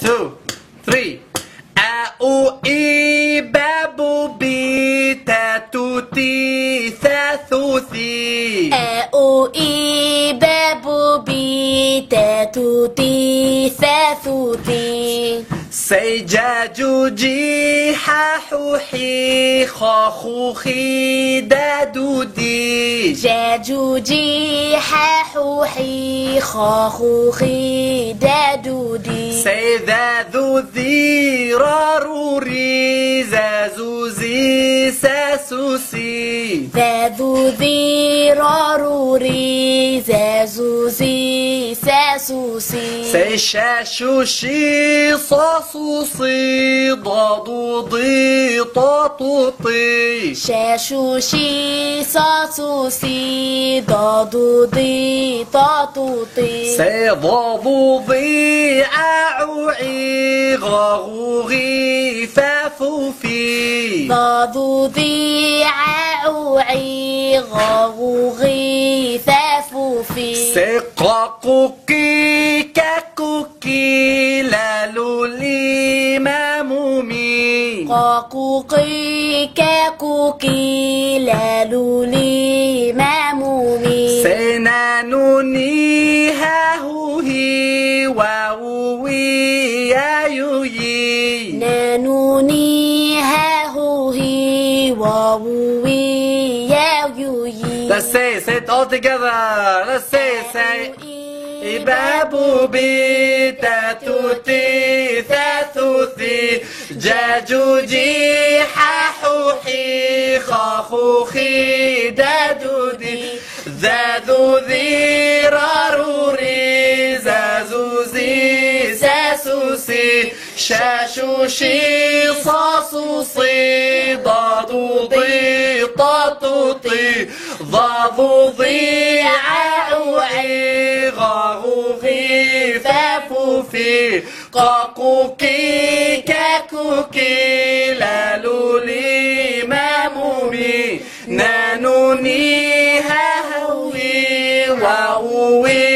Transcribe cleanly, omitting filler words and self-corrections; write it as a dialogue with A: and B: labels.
A: 2 3 أو إي بابو بي تاتو تي ثاثو ثي
B: أو إي بابو بي تاتو تي ثاثو تي
A: سيجاجو جي حاحو حي خاخو خي دادو دي
B: جاجو جي حاحو حي خاخو خي دادو دي
A: سيذاذو ذي راروري زازو زي ساسوسي
B: ذاذو ذي راروري زازو زي ساسوسي
A: سيشاشوشي صاصوصي ضادو ضي طاطو طي
B: شاشوشي صاصوصي ضادو ضي طاطو طي
A: سيضاضو ضي عوعي غاغوغي فافوفي
B: ضادو ذي عوعي غاوغي ثافوفي
A: سقاقوكي كاكوكي لالولي مامومي
B: قاقوقي كاكوكي لالولي مامومي
A: سنانوني هاهوهي واووي يايويي
B: نانوني هاهوهي واووي يايويي
A: Let's say it all together. Let's say Ibabu bi tatuti thatuthi jajuji hahuhi khahuhi dadudi dadudi raruri zazuzi sasusi shashushi sasusi dadudi tatuti ضاضوضي عوعي غاغوغي فافوفي قاقوكي كاكوكي لالولي مامومي نانوني هاهوي واوي